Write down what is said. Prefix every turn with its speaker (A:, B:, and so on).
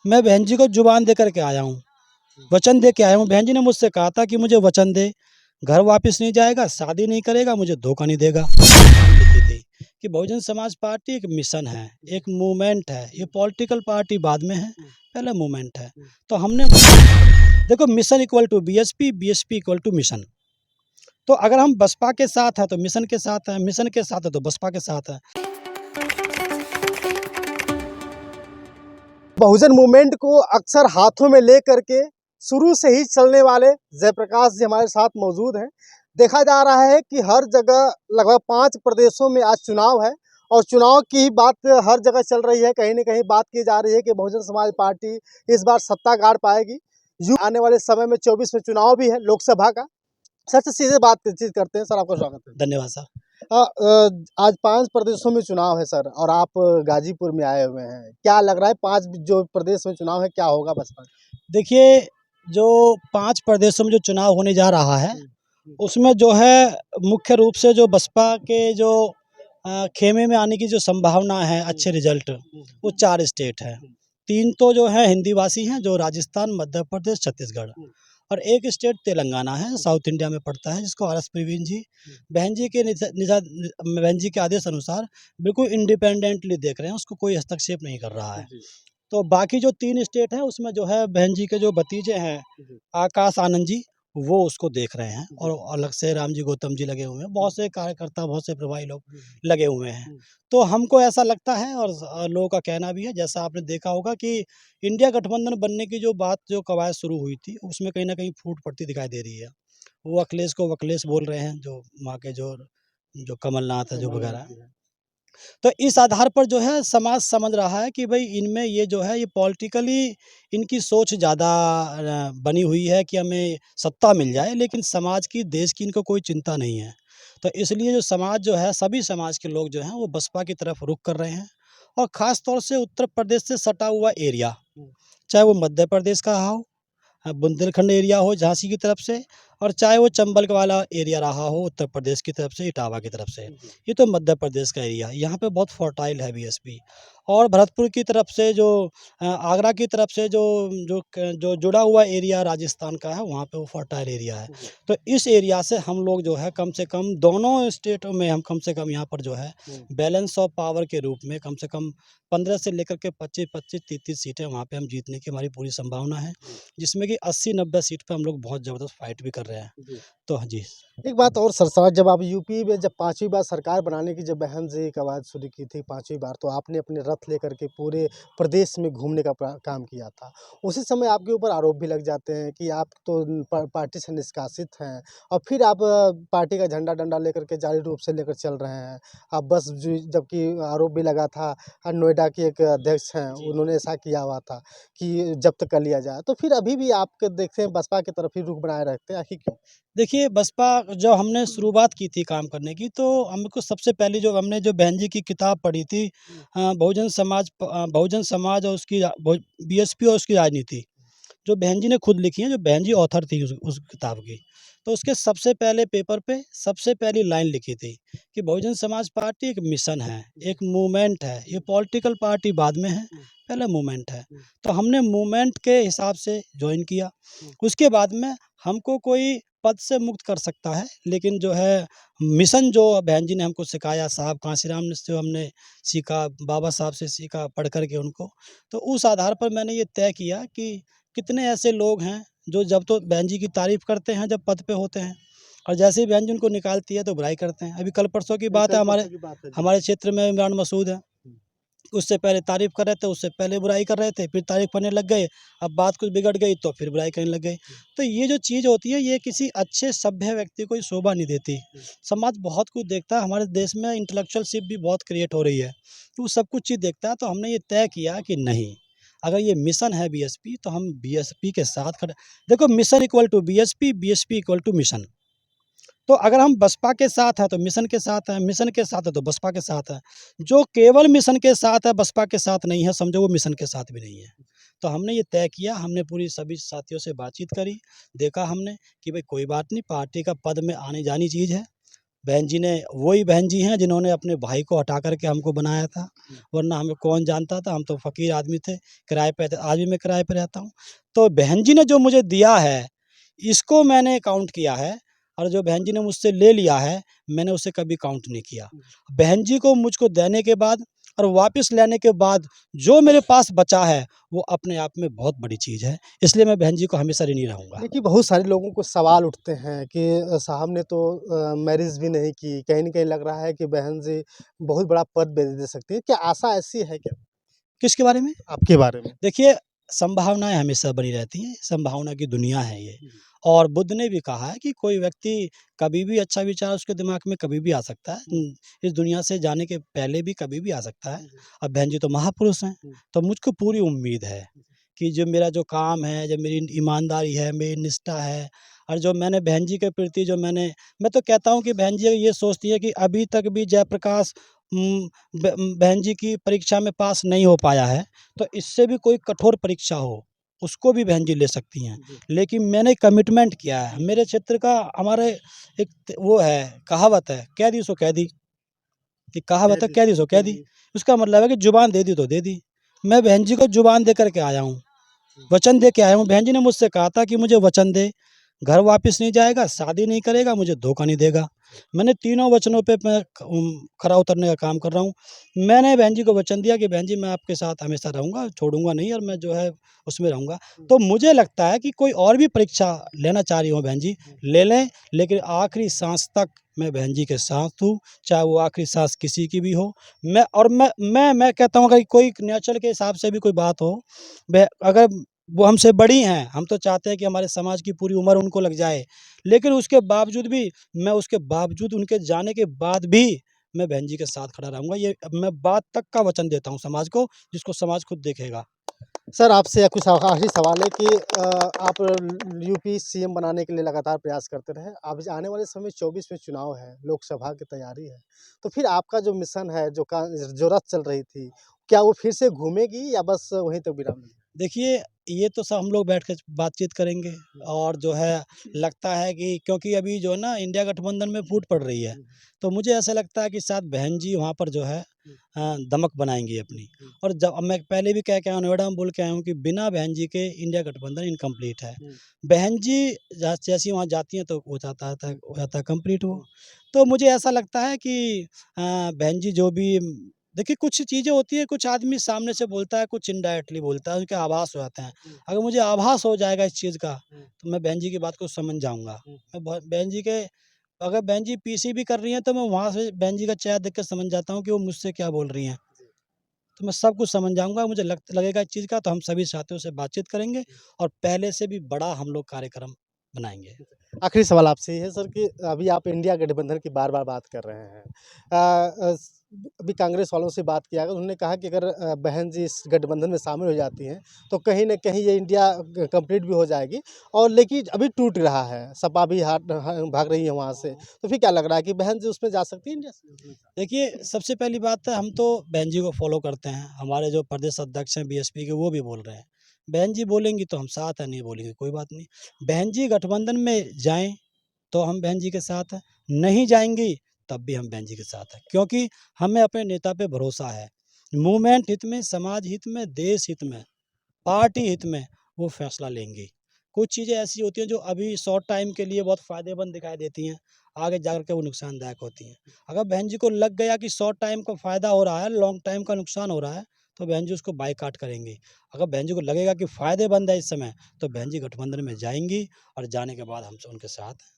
A: मैं बहन जी को जुबान दे करके आया हूँ, वचन दे के आया हूँ। बहन जी ने मुझसे कहा था कि मुझे वचन दे, घर वापस नहीं जाएगा, शादी नहीं करेगा, मुझे धोखा नहीं देगा। लिखी थी कि बहुजन समाज पार्टी एक मिशन है, एक मूवमेंट है। ये पॉलिटिकल पार्टी बाद में है, पहले मूवमेंट है। तो हमने देखो, mission equal to BSP, BSP equal to mission. तो अगर हम बसपा के साथ हैं तो मिशन के साथ हैं, मिशन के साथ है तो बसपा के साथ है।
B: बहुजन मूवमेंट को अक्सर हाथों में ले करके शुरू से ही चलने वाले जयप्रकाश जी हमारे साथ मौजूद हैं। देखा जा रहा है कि हर जगह लगभग 5 प्रदेशों में आज चुनाव है और चुनाव की ही बात हर जगह चल रही है। कहीं न कहीं बात की जा रही है कि बहुजन समाज पार्टी इस बार सत्ता गाड़ पाएगी। आने वाले समय में 24 में चुनाव भी है लोकसभा का। सर से सीधे बातचीत करते हैं। सर, आपका स्वागत है।
A: धन्यवाद सर।
B: आज 5 प्रदेशों में चुनाव है सर, और आप गाजीपुर में आए हुए हैं। क्या लग रहा है 5 जो प्रदेश में चुनाव है, क्या होगा बसपा?
A: देखिए, जो 5 प्रदेशों में जो चुनाव होने जा रहा है, उसमें जो है मुख्य रूप से जो बसपा के जो खेमे में आने की जो संभावना है, अच्छे रिजल्ट, वो 4 स्टेट है। 3 तो जो है हिंदी भाषी हैं, जो राजस्थान, मध्य प्रदेश, छत्तीसगढ़, और 1 स्टेट तेलंगाना है, साउथ इंडिया में पड़ता है, जिसको आर एस प्रवीण जी बहन जी के आदेश अनुसार बिल्कुल इंडिपेंडेंटली देख रहे हैं, उसको कोई हस्तक्षेप नहीं कर रहा है। तो बाकी जो 3 स्टेट हैं, उसमें जो है बहन जी के जो भतीजे हैं, आकाश आनंद जी, वो उसको देख रहे हैं, और अलग से राम जी गौतम जी लगे हुए हैं, बहुत से कार्यकर्ता, बहुत से प्रभारी लोग लगे हुए हैं। तो हमको ऐसा लगता है, और लोगों का कहना भी है, जैसा आपने देखा होगा कि इंडिया गठबंधन बनने की जो बात, जो कवायद शुरू हुई थी, उसमें कहीं न कहीं फूट पड़ती दिखाई दे रही है। वो अखिलेश को वकलेश बोल रहे हैं, जो वहाँ के जो जो कमलनाथ है, जो वगैरह। तो इस आधार पर जो है समाज समझ रहा है कि भाई इनमें ये जो है, ये पॉलिटिकली इनकी सोच ज़्यादा बनी हुई है कि हमें सत्ता मिल जाए, लेकिन समाज की, देश की इनको कोई चिंता नहीं है। तो इसलिए जो समाज जो है, सभी समाज के लोग जो हैं, वो बसपा की तरफ रुख कर रहे हैं, और ख़ास तौर से उत्तर प्रदेश से सटा हुआ एरिया, चाहे वो मध्य प्रदेश का हो, बुंदेलखंड एरिया हो झांसी की तरफ से, और चाहे वो चंबल वाला एरिया रहा हो उत्तर प्रदेश की तरफ से, इटावा की तरफ से, ये तो मध्य प्रदेश का एरिया, यहाँ पे बहुत फर्टाइल है बीएसपी। और भरतपुर की तरफ से जो आगरा की तरफ से जो जुड़ा हुआ एरिया राजस्थान का है, वहाँ पे वो फर्टाइल एरिया है। तो इस एरिया से हम लोग जो है, कम से कम दोनों स्टेटों में हम कम से कम यहाँ पर जो है बैलेंस ऑफ पावर के रूप में कम से कम 15 से लेकर के 25-25, 30-30 सीटें वहाँ पे हम जीतने की हमारी पूरी संभावना है, जिसमें कि 80-90 सीट पे हम लोग बहुत ज़बरदस्त फाइट भी कर रहे हैं। तो हाँ जी।
B: एक बात और सर, जब आप यूपी में जब 5वीं बार सरकार बनाने की जब बहन जी कवायद शुरू की थी 5वीं बार, तो आपने अपने रथ लेकर के पूरे प्रदेश में घूमने का काम किया था। उसी समय आपके ऊपर आरोप भी लग जाते हैं कि आप तो पार्टी से निष्कासित हैं, और फिर आप पार्टी का झंडा डंडा लेकर के जारी रूप से लेकर चल रहे हैं। आप बस जबकि आरोप भी लगा था, नोएडा के एक अध्यक्ष हैं, उन्होंने ऐसा किया हुआ था कि जब्त कर लिया जाए। तो फिर अभी भी आप देखते हैं बसपा की तरफ ही रुख बनाए रखते हैं, आखिर क्यों?
A: देखिए, बसपा जब हमने शुरुआत की थी काम करने की, तो हमको सबसे पहले जो हमने जो बहन जी की किताब पढ़ी थी, बहुजन समाज और उसकी बीएसपी और उसकी राजनीति, जो बहन जी ने खुद लिखी है, जो बहन जी ऑथर थी उस किताब की। तो उसके सबसे पहले पेपर पे सबसे पहली लाइन लिखी थी कि बहुजन समाज पार्टी एक मिशन है, एक मूवमेंट है। ये पॉलिटिकल पार्टी बाद में है, पहले मूवमेंट है। तो हमने मूवमेंट के हिसाब से जॉइन किया। उसके बाद में हमको कोई पद से मुक्त कर सकता है, लेकिन जो है मिशन, जो बहन जी ने हमको सिखाया, साहब कांशीराम ने से हमने सीखा, बाबा साहब से सीखा पढ़ कर के उनको, तो उस आधार पर मैंने ये तय किया कि कितने ऐसे लोग हैं जो जब तो बहन जी की तारीफ़ करते हैं जब पद पे होते हैं, और जैसे ही बहन जी उनको निकालती है तो बुराई करते हैं। अभी कल परसों की बात है, हमारे हमारे क्षेत्र में इमरान मसूद है, उससे पहले तारीफ़ कर रहे थे, उससे पहले बुराई कर रहे थे, फिर तारीफ़ करने लग गए, अब बात कुछ बिगड़ गई तो फिर बुराई करने लग गए। तो ये जो चीज़ होती है, ये किसी अच्छे सभ्य व्यक्ति को शोभा नहीं देती। समाज बहुत कुछ देखता है, हमारे देश में इंटेलेक्चुअलशिप भी बहुत क्रिएट हो रही है, तो वो सब कुछ चीज़ देखता है। तो हमने ये तय किया कि नहीं, अगर ये मिशन है बीएसपी, तो हम बीएसपी के साथ खड़े। देखो, mission equal to BSP, BSP equal to mission. तो अगर हम बसपा के साथ हैं तो मिशन के साथ हैं, मिशन के साथ है तो बसपा के साथ है। जो केवल मिशन के साथ है, बसपा के साथ नहीं है, समझो वो मिशन के साथ भी नहीं है। तो हमने ये तय किया, हमने पूरी सभी साथियों से बातचीत करी, देखा हमने कि भाई कोई बात नहीं, पार्टी का पद में आने जानी चीज़ है, बहन जी ने वही बहन जी हैं जिन्होंने अपने भाई को हटा कर के हमको बनाया था, वरना हमें कौन जानता था, हम तो फ़कीर आदमी थे, किराए पे थे, आज भी मैं किराए पे रहता हूँ। तो बहन जी ने जो मुझे दिया है, इसको मैंने काउंट किया है और जो बहन जी ने मुझसे ले लिया है, मैंने उसे कभी काउंट नहीं किया। बहन जी को मुझको देने के बाद और वापस लेने के बाद जो मेरे पास बचा है, वो अपने आप में बहुत बड़ी चीज़ है, इसलिए मैं बहन जी को हमेशा ऋणी रहूँगा।
B: देखिए, बहुत सारे लोगों को सवाल उठते हैं कि साहब ने तो मैरिज भी नहीं की, कहीं न कहीं लग रहा है कि बहन जी बहुत बड़ा पद भी दे सकती है। क्या आशा ऐसी है क्या
A: किसके बारे में?
B: आपके बारे में?
A: देखिए, संभावनाएँ हमेशा बनी रहती हैं, संभावना की दुनिया है ये। और बुद्ध ने भी कहा है कि कोई व्यक्ति कभी भी अच्छा विचार उसके दिमाग में कभी भी आ सकता है। इस दुनिया से जाने के पहले भी कभी भी आ सकता है। अब बहन जी तो महापुरुष हैं, तो मुझको पूरी उम्मीद है कि जो मेरा जो काम है, जो मेरी ईमानदारी है, मेरी निष्ठा है और जो मैंने बहन जी के प्रति जो मैं तो कहता हूँ कि बहन जी ये सोचती है कि अभी तक भी जयप्रकाश बहन जी की परीक्षा में पास नहीं हो पाया है, तो इससे भी कोई कठोर परीक्षा हो, उसको भी बहन जी ले सकती हैं। लेकिन मैंने कमिटमेंट किया है, मेरे क्षेत्र का हमारे एक वो है, कहावत है, कैदी सो कैदी। एक कहावत है, कैदी सो कैदी। उसका मतलब है कि ज़ुबान दे दी तो दे दी। मैं बहन जी को ज़ुबान दे कर के आया हूँ, वचन दे के आया हूँ। बहन जी ने मुझसे कहा था कि मुझे वचन दे, घर वापस नहीं जाएगा, शादी नहीं करेगा, मुझे धोखा नहीं देगा। मैंने तीनों वचनों पे मैं खरा उतरने का काम कर रहा हूँ। मैंने बहन जी को वचन दिया कि बहन जी मैं आपके साथ हमेशा रहूँगा, छोड़ूँगा नहीं और मैं जो है उसमें रहूँगा। तो मुझे लगता है कि कोई और भी परीक्षा लेना चाह रही हो बहन जी, ले लें, लेकिन आखिरी साँस तक मैं बहन जी के साथ हूँ, चाहे वो आखिरी साँस किसी की भी हो। मैं कहता हूँ अगर कोई नेचर के हिसाब से भी कोई बात हो, अगर वो हमसे बड़ी हैं, हम तो चाहते हैं कि हमारे समाज की पूरी उम्र उनको लग जाए। लेकिन उसके बावजूद भी उसके बावजूद उनके जाने के बाद भी मैं बहन जी के साथ खड़ा रहूँगा। ये मैं बात तक का वचन देता हूँ समाज को, जिसको समाज खुद देखेगा।
B: सर आपसे कुछ आखिरी सवाल है कि आप यूपी सीएम बनाने के लिए लगातार प्रयास करते रहे। अब आने वाले समय 24 में चुनाव है, लोकसभा की तैयारी है। तो फिर आपका जो मिशन है, जो रथ चल रही थी, क्या वो फिर से घूमेगी या बस वहीं तक विराम लगेगा?
A: देखिए, ये तो सब हम लोग बैठ के बातचीत करेंगे और जो है लगता है कि क्योंकि अभी जो है ना इंडिया गठबंधन में फूट पड़ रही है, तो मुझे ऐसा लगता है कि शायद बहन जी वहाँ पर जो है दमक बनाएँगी अपनी। और जब मैं पहले भी कह के आया हूँ, नोएडा में बोल के आया हूँ कि बिना बहन जी के इंडिया गठबंधन इनकम्प्लीट है। बहन जी जैसी वहाँ जाती हैं तो हो जाता है कंप्लीट वो। तो मुझे ऐसा लगता है कि बहन जी जो भी देखिए, कुछ चीज़ें होती हैं, कुछ आदमी सामने से बोलता है, कुछ इनडायरेक्टली बोलता है, उनके आभास हो जाते हैं। अगर मुझे आभास हो जाएगा इस चीज़ का, तो मैं बहन जी की बात को समझ जाऊँगा। मैं ब बहन जी के अगर बहन जी पीसी भी कर रही हैं, तो मैं वहाँ से बहन जी का चेहरा देख के समझ जाता हूँ कि वो मुझसे क्या बोल रही हैं। तो मैं सब कुछ समझ जाऊँगा, मुझे लगेगा इस चीज़ का, तो हम सभी साथियों से बातचीत करेंगे और पहले से भी बड़ा हम लोग कार्यक्रम बनाएँगे।
B: आखिरी सवाल आपसे ये है सर कि अभी आप इंडिया गठबंधन की बार-बार बात कर रहे हैं। अभी कांग्रेस वालों से बात किया, उन्होंने कहा कि अगर बहन जी इस गठबंधन में शामिल हो जाती हैं, तो कहीं न कहीं ये इंडिया कंप्लीट भी हो जाएगी और लेकिन अभी टूट रहा है, सपा भी भाग रही है वहाँ से। तो फिर क्या लग रहा है कि बहन जी उसमें जा सकती है इंडिया से?
A: देखिए, सबसे पहली बात है हम तो बहन जी को फ़ॉलो करते हैं। हमारे जो प्रदेश अध्यक्ष हैं बीएसपी के वो भी बोल रहे हैं। बहन जी बोलेंगी तो हम साथ हैं, नहीं बोलेंगी कोई बात नहीं। बहन जी गठबंधन में जाएँ तो हम बहन जी के साथ हैं, नहीं जाएँगी तब भी हम बहन जी के साथ हैं। क्योंकि हमें अपने नेता पे भरोसा है। मूवमेंट हित में, समाज हित में, देश हित में, पार्टी हित में वो फैसला लेंगी। कुछ चीज़ें ऐसी होती हैं जो अभी शॉर्ट टाइम के लिए बहुत फ़ायदेमंद दिखाई देती हैं, आगे जाकर के वो नुकसानदायक होती हैं। अगर बहन जी को लग गया कि शॉर्ट टाइम का फ़ायदा हो रहा है, लॉन्ग टाइम का नुकसान हो रहा है, तो बहन जी उसको बायकॉट करेंगी। अगर बहन जी को लगेगा कि फ़ायदेमंद है इस समय, तो बहन जी गठबंधन में जाएँगी और जाने के बाद हम उनके साथ हैं।